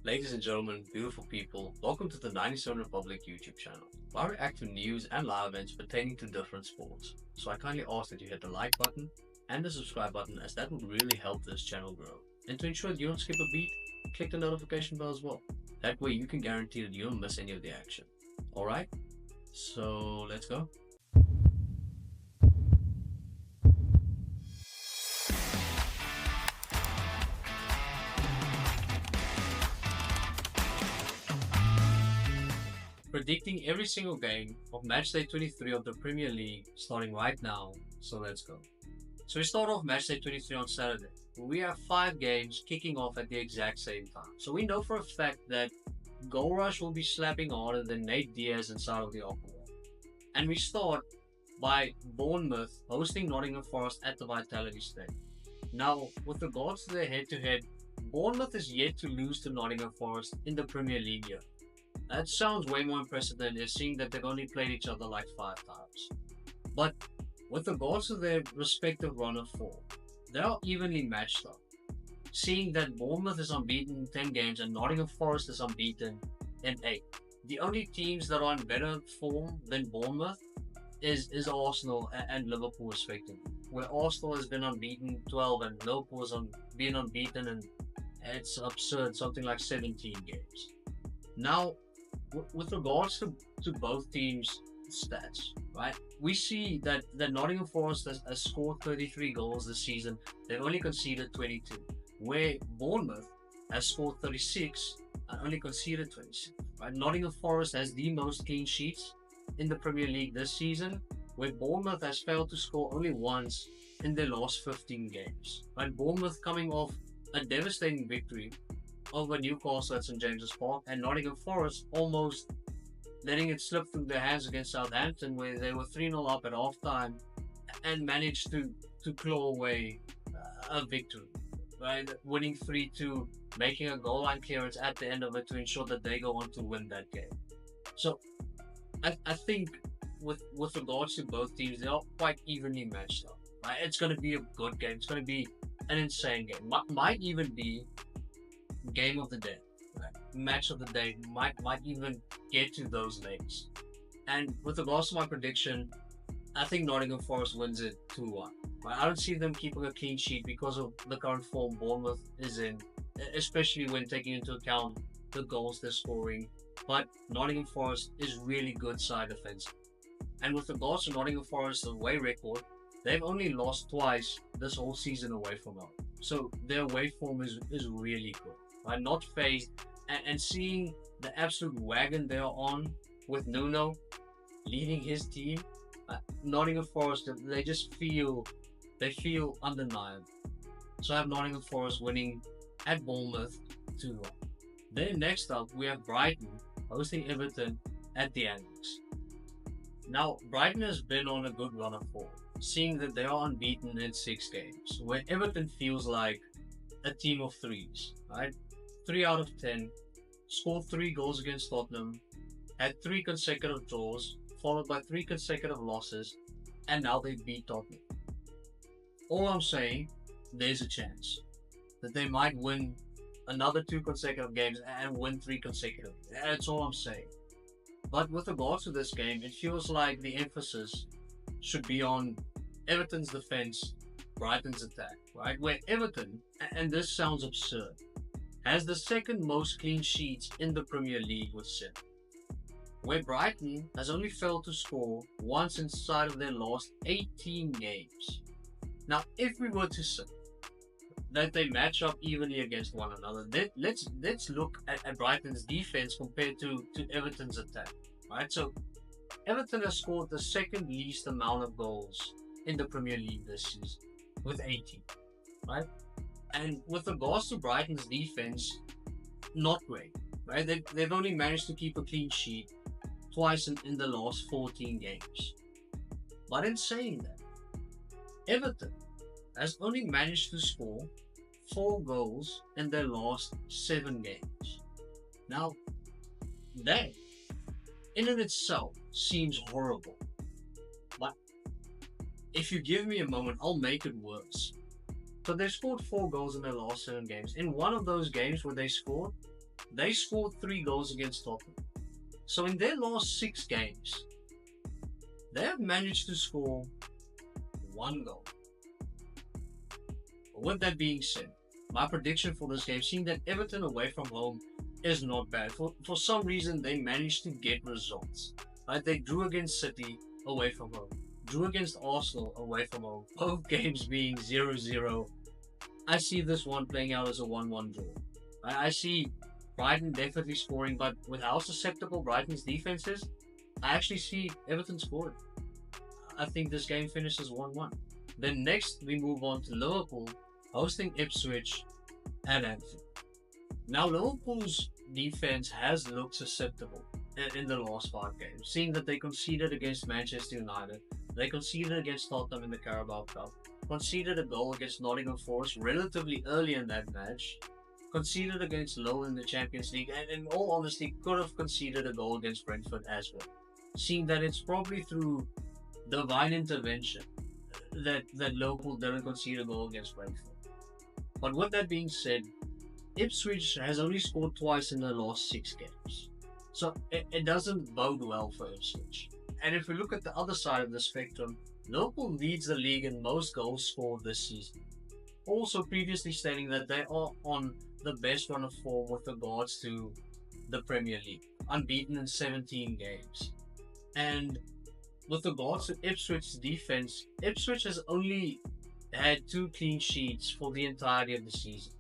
Ladies and gentlemen, beautiful people, welcome to the 97 Republic YouTube channel, where I react to news and live events pertaining to different sports. So I kindly ask that you hit the like button and the subscribe button, as that would really help this channel grow. And to ensure that you don't skip a beat, click the notification bell as well. That way you can guarantee that you don't miss any of the action. Alright, so let's go. Predicting every single game of matchday 23 of the Premier League starting right now, so let's go. So we start off matchday 23 on Saturday. We have 5 games kicking off at the exact same time. So we know for a fact that Goal Rush will be slapping harder than Nate Diaz inside of the upper wall. And we start by Bournemouth hosting Nottingham Forest at the Vitality Stadium. Now, with regards to their head-to-head, Bournemouth is yet to lose to Nottingham Forest in the Premier League year. That sounds way more impressive than it is, seeing that they've only played each other like 5 times. But with regards to their respective run of form, they are evenly matched up. Seeing that Bournemouth is unbeaten in 10 games and Nottingham Forest is unbeaten in 8. The only teams that are in better form than Bournemouth is Arsenal and Liverpool respectively. Where Arsenal has been unbeaten 12 and Liverpool has been unbeaten, and it's absurd, something like 17 games. Now, with regards to both teams' stats, right? We see that Nottingham Forest has scored 33 goals this season. They've only conceded 22. Where Bournemouth has scored 36 and only conceded 26. Right? Nottingham Forest has the most clean sheets in the Premier League this season, where Bournemouth has failed to score only once in their last 15 games. Right? Bournemouth coming off a devastating victory over Newcastle at St James's Park, and Nottingham Forest almost letting it slip through their hands against Southampton, where they were 3-0 up at half-time and managed to claw away a victory, right? Winning 3-2, making a goal line clearance at the end of it to ensure that they go on to win that game. So I think with regards to both teams, they are quite evenly matched up, right? It's going to be a good game. It's going to be an insane game. Might even be game of the day, right? Match of the day, might even get to those legs. And with regards to my prediction, I think Nottingham Forest wins it 2-1. Right? I don't see them keeping a clean sheet because of the current form Bournemouth is in, especially when taking into account the goals they're scoring. But Nottingham Forest is really good side defensive. And with regards to Nottingham Forest's away record, they've only lost twice this whole season away from home. So their away form is really good. Right? Not phased, and seeing the absolute wagon they're on with Nuno leading his team, Nottingham Forest, they just feel undeniable. So I have Nottingham Forest winning at Bournemouth 2-1. Then next up we have Brighton hosting Everton at the Annex. Now Brighton has been on a good run of form, seeing that they are unbeaten in 6 games, where Everton feels like a team of threes, right? 3 out of 10, scored 3 goals against Tottenham, had 3 consecutive draws, followed by 3 consecutive losses, and now they beat Tottenham. All I'm saying, there's a chance that they might win another 2 consecutive games and win 3 consecutive. That's all I'm saying. But with regards to this game, it feels like the emphasis should be on Everton's defense, Brighton's attack, right? Where Everton, and this sounds absurd, has the second most clean sheets in the Premier League with 7. Where Brighton has only failed to score once inside of their last 18 games. Now, if we were to say that they match up evenly against one another, let's look at Brighton's defense compared to Everton's attack, right? So Everton has scored the second least amount of goals in the Premier League this season with 18, right? And with regards to Brighton's defense, not great, right? They've only managed to keep a clean sheet twice in the last 14 games. But in saying that, Everton has only managed to score 4 goals in their last 7 games. Now, that in and itself seems horrible. But if you give me a moment, I'll make it worse. So they scored 4 goals in their last 7 games. In one of those games where they scored, they scored 3 goals against Tottenham. So in their last 6 games, they have managed to score 1 goal. With that being said, my prediction for this game, seeing that Everton away from home is not bad. For some reason, they managed to get results. Right? They drew against City away from home, drew against Arsenal away from home, both games being 0-0. I see this one playing out as a 1-1 draw. I see Brighton definitely scoring, but with how susceptible Brighton's defense is, I actually see Everton scoring. I think this game finishes 1-1. Then next we move on to Liverpool hosting Ipswich at Anfield. Now Liverpool's defense has looked susceptible in the last 5 games, seeing that they conceded against Manchester United, they conceded against Tottenham in the Carabao Cup, conceded a goal against Nottingham Forest relatively early in that match, conceded against Lowe in the Champions League, and in all honesty could have conceded a goal against Brentford as well. Seeing that it's probably through divine intervention that Liverpool didn't concede a goal against Brentford. But with that being said, Ipswich has only scored twice in the last 6 games. So it doesn't bode well for Ipswich. And if we look at the other side of the spectrum, Liverpool leads the league in most goals scored this season. Also previously stating that they are on the best run of form with regards to the Premier League, unbeaten in 17 games. And with regards to Ipswich's defense, Ipswich has only had 2 clean sheets for the entirety of the season.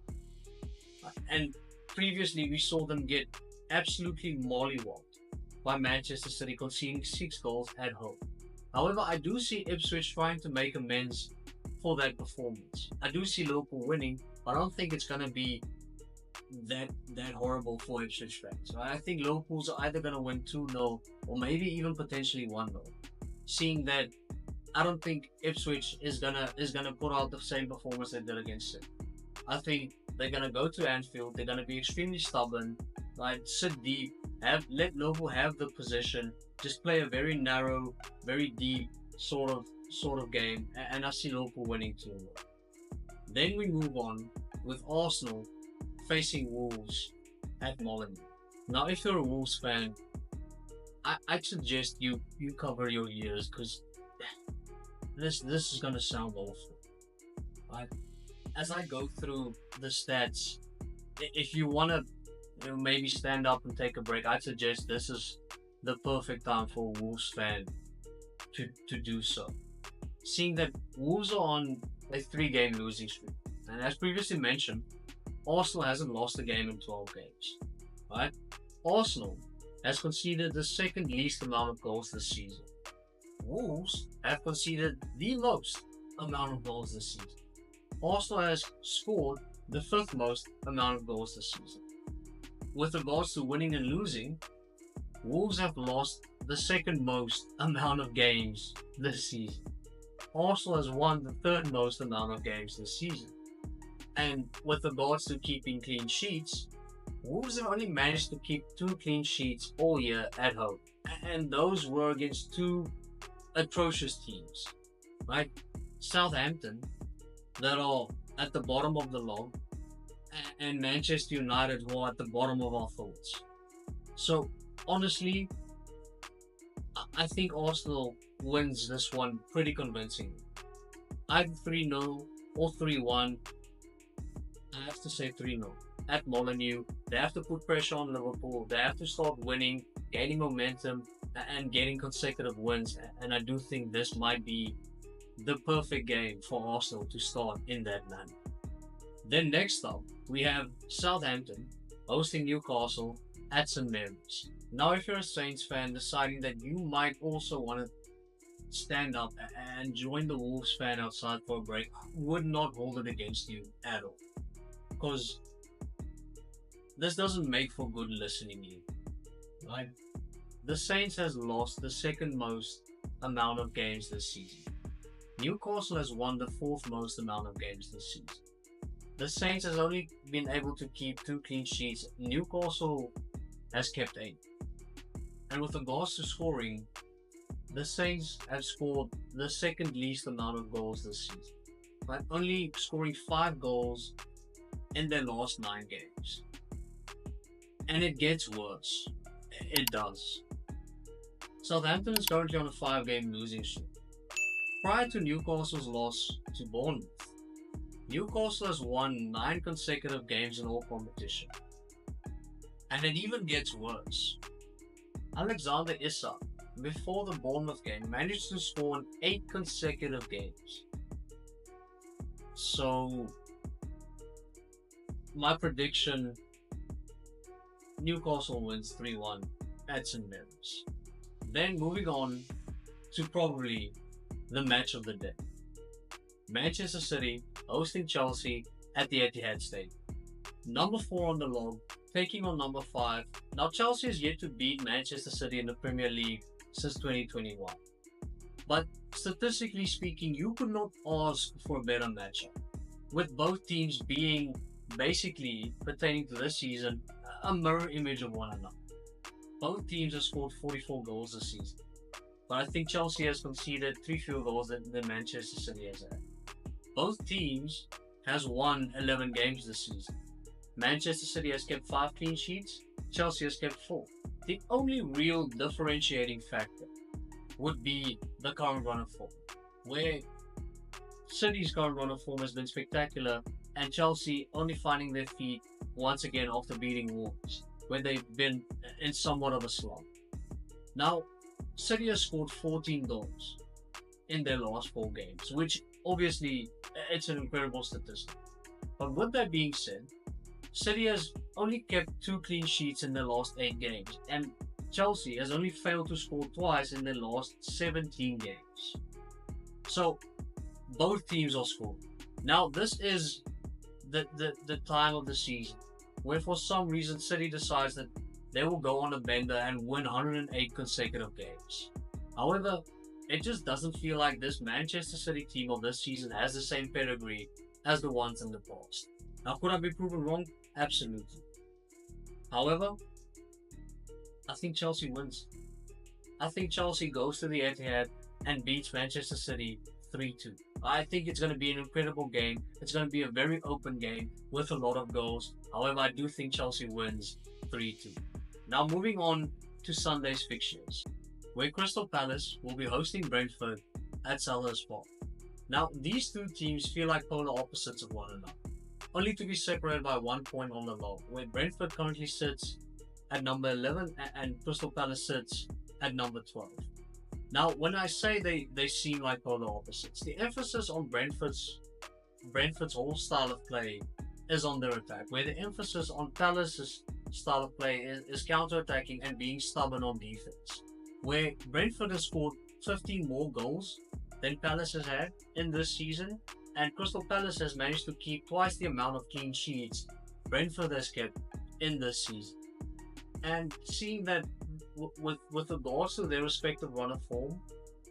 And previously we saw them get absolutely mollywopped by Manchester City, conceding 6 goals at home. However, I do see Ipswich trying to make amends for that performance. I do see Liverpool winning, but I don't think it's going to be that horrible for Ipswich fans. I think Liverpool's either going to win 2-0 or maybe even potentially 1-0. Seeing that I don't think Ipswich is gonna put out the same performance they did against City. I think they're gonna go to Anfield. They're gonna be extremely stubborn, right? Sit deep, let Liverpool have the possession, just play a very narrow, very deep sort of game, and I see Liverpool winning 2-0. Then we move on with Arsenal facing Wolves at Molineux. Now, if you're a Wolves fan, I'd suggest you cover your ears, because this is gonna sound awful. Right? As I go through the stats, if you wanna maybe stand up and take a break, I'd suggest this is the perfect time for a Wolves fan to do so. Seeing that Wolves are on a 3-game losing streak, and as previously mentioned, Arsenal hasn't lost a game in 12 games. Right? Arsenal has conceded the second least amount of goals this season. Wolves have conceded the most amount of goals this season. Arsenal has scored the 5th most amount of goals this season. With regards to winning and losing, Wolves have lost the 2nd most amount of games this season. Arsenal has won the 3rd most amount of games this season. And with regards to keeping clean sheets, Wolves have only managed to keep 2 clean sheets all year at home. And those were against 2 atrocious teams, right? Southampton, that are at the bottom of the log, and Manchester United, who are at the bottom of our thoughts. So honestly, I think Arsenal wins this one pretty convincingly. Either 3-0 or 3-1. I have to say 3-0 at Molineux. They have to put pressure on Liverpool. They have to start winning, gaining momentum, and getting consecutive wins. And I do think this might be the perfect game for Arsenal to start in that manner. Then next up, we have Southampton hosting Newcastle at St Mary's. Now, if you're a Saints fan deciding that you might also want to stand up and join the Wolves fan outside for a break, I would not hold it against you at all. Because this doesn't make for good listening either, right? The Saints has lost the 2nd most amount of games this season. Newcastle has won the 4th most amount of games this season. The Saints has only been able to keep 2 clean sheets. Newcastle has kept 8. And with regards to scoring, the Saints have scored the 2nd least amount of goals this season, by only scoring 5 goals in their last 9 games. And it gets worse. It does. Southampton is currently on a 5-game losing streak. Prior to Newcastle's loss to Bournemouth, Newcastle has won 9 consecutive games in all competition. And it even gets worse. Alexander Isak, before the Bournemouth game, managed to score in 8 consecutive games. So, my prediction, Newcastle wins 3-1 at St Mary's. Then moving on to probably the match of the day. Manchester City hosting Chelsea at the Etihad Stadium. Number 4 on the log, taking on number 5. Now Chelsea has yet to beat Manchester City in the Premier League since 2021. But statistically speaking, you could not ask for a better matchup, with both teams being basically, pertaining to this season, a mirror image of one another. Both teams have scored 44 goals this season, but I think Chelsea has conceded 3 fewer goals than Manchester City has had. Both teams has won 11 games this season. Manchester City has kept 5 clean sheets, Chelsea has kept 4. The only real differentiating factor would be the current run of form, where City's current run of form has been spectacular, and Chelsea only finding their feet once again after beating Wolves, where they've been in somewhat of a slump. Now, City has scored 14 goals in their last 4 games, which obviously it's an incredible statistic. But with that being said, City has only kept 2 clean sheets in their last 8 games, and Chelsea has only failed to score twice in their last 17 games. So, both teams are scoring. Now, this is the time of the season where for some reason City decides that they will go on a bender and win 108 consecutive games. However, it just doesn't feel like this Manchester City team of this season has the same pedigree as the ones in the past. Now, could I be proven wrong? Absolutely. However, I think Chelsea wins. I think Chelsea goes to the Etihad and beats Manchester City 3-2. I think it's going to be an incredible game. It's going to be a very open game with a lot of goals. However, I do think Chelsea wins 3-2. Now moving on to Sunday's fixtures, where Crystal Palace will be hosting Brentford at Selhurst Park. Now, these two teams feel like polar opposites of one another, only to be separated by 1 point on the log, where Brentford currently sits at number 11 and Crystal Palace sits at number 12. Now, when I say they seem like polar opposites, the emphasis on Brentford's whole style of play is on their attack, where the emphasis on Palace's style of play is counter-attacking and being stubborn on defense, where Brentford has scored 15 more goals than Palace has had in this season, and Crystal Palace has managed to keep twice the amount of clean sheets Brentford has kept in this season. And seeing that with regards to their respective run of form,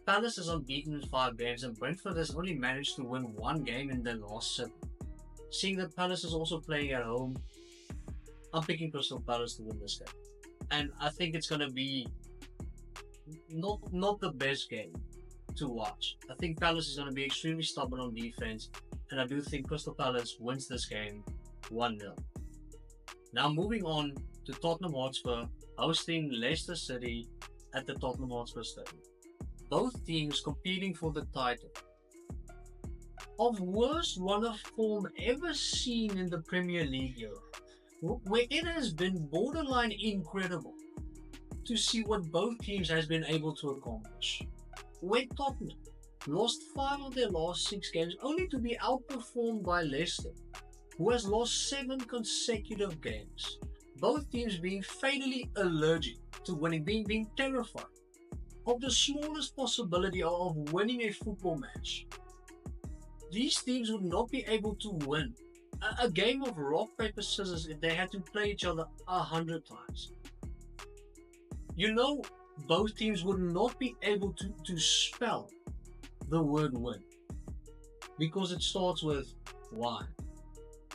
Palace is unbeaten in 5 games and Brentford has only managed to win 1 game in their last 7. Seeing that Palace is also playing at home, I'm picking Crystal Palace to win this game. And I think it's going to be not the best game to watch. I think Palace is going to be extremely stubborn on defense, and I do think Crystal Palace wins this game 1-0. Now moving on to Tottenham Hotspur hosting Leicester City at the Tottenham Hotspur Stadium. Both teams competing for the title of worst run of form ever seen in the Premier League era, where it has been borderline incredible to see what both teams has been able to accomplish. Where Tottenham lost 5 of their last 6 games only to be outperformed by Leicester, who has lost 7 consecutive games. Both teams being fatally allergic to winning, being terrified of the smallest possibility of winning a football match. These teams would not be able to win a game of rock, paper, scissors if they had to play each other 100 times. You know, both teams would not be able to spell the word win, because it starts with why.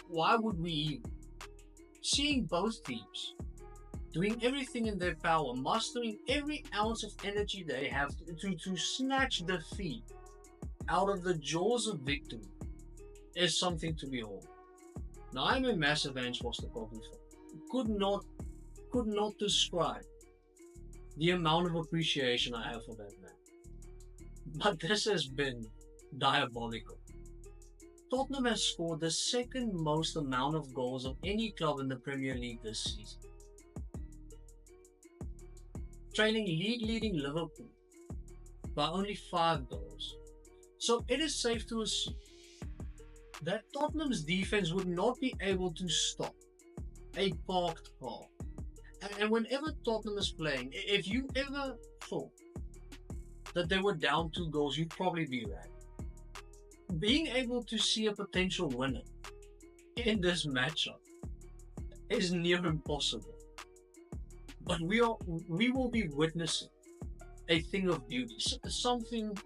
Why would we even? Seeing both teams doing everything in their power, mustering every ounce of energy they have to snatch defeat out of the jaws of victory is something to behold. Now, I'm a massive Ange Postecoglou fan. Could not could not describe the amount of appreciation I have for that man. But this has been diabolical. Tottenham has scored the second most amount of goals of any club in the Premier League this season, trailing league-leading Liverpool by only 5 goals. So it is safe to assume that Tottenham's defense would not be able to stop a parked car. And whenever Tottenham is playing, if you ever thought that they were down 2 goals, you'd probably be right. Being able to see a potential winner in this matchup is near impossible. But we will be witnessing a thing of beauty, something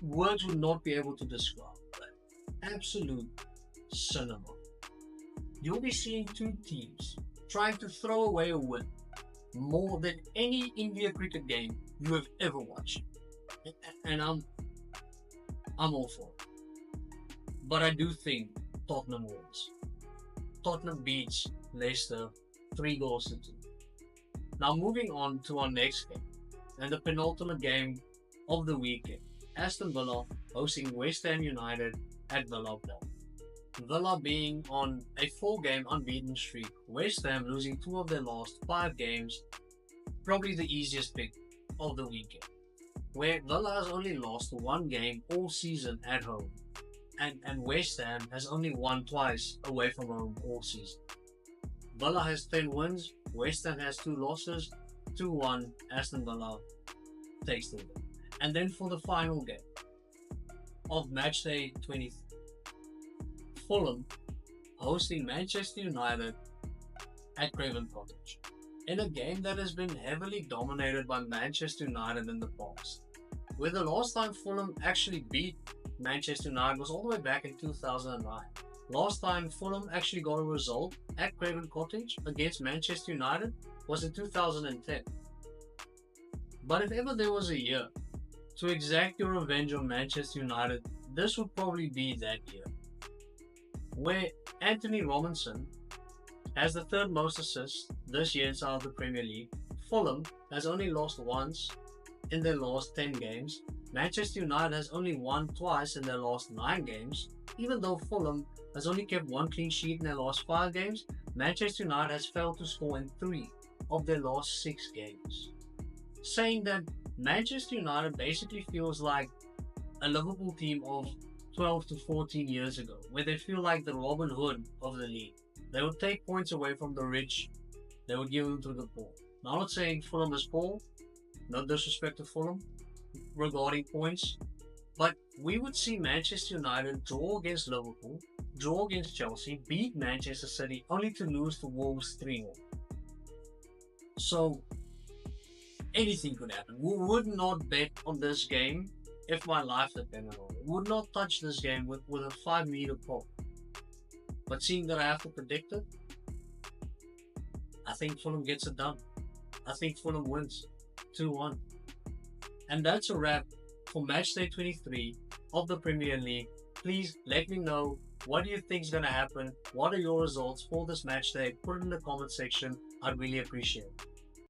words would not be able to describe. Absolute cinema. You'll be seeing 2 teams trying to throw away a win more than any India cricket game you have ever watched. And I'm all for it. But I do think Tottenham wins. Tottenham beats Leicester 3 goals to 2. Now moving on to our next game, and the penultimate game of the weekend. Aston Villa hosting West Ham United at Villa Park. Villa being on a 4-game unbeaten streak, West Ham losing 2 of their last 5 games, probably the easiest pick of the weekend, where Villa has only lost 1 game all season at home, and West Ham has only won twice away from home all season. Villa has 10 wins, West Ham has 2 losses, 2-1, Aston Villa takes the win. And then for the final game of matchday 23, Fulham hosting Manchester United at Craven Cottage, in a game that has been heavily dominated by Manchester United in the past, where the last time Fulham actually beat Manchester United was all the way back in 2009. Last time Fulham actually got a result at Craven Cottage against Manchester United was in 2010. But if ever there was a year to exact your revenge on Manchester United, this would probably be that year, where Anthony Robinson has the 3rd most assists this year inside of the Premier League. Fulham has only lost once in their last 10 games. Manchester United has only won twice in their last 9 games. Even though Fulham has only kept 1 clean sheet in their last 5 games, Manchester United has failed to score in 3 of their last 6 games. Saying that Manchester United basically feels like a Liverpool team of 12 to 14 years ago, where they feel like the Robin Hood of the league. They would take points away from the rich, they would give them to the poor. Now, I'm not saying Fulham is poor, no disrespect to Fulham regarding points, but we would see Manchester United draw against Liverpool, draw against Chelsea, beat Manchester City, only to lose to Wolves 3-0. So, anything could happen. We would not bet on this game if my life depended on it. We would not touch this game with a 5-meter pole. But seeing that I have to predict it, I think Fulham gets it done. I think Fulham wins 2-1. And that's a wrap for matchday 23 of the Premier League. Please let me know, what do you think is going to happen? What are your results for this matchday? Put it in the comment section. I'd really appreciate it.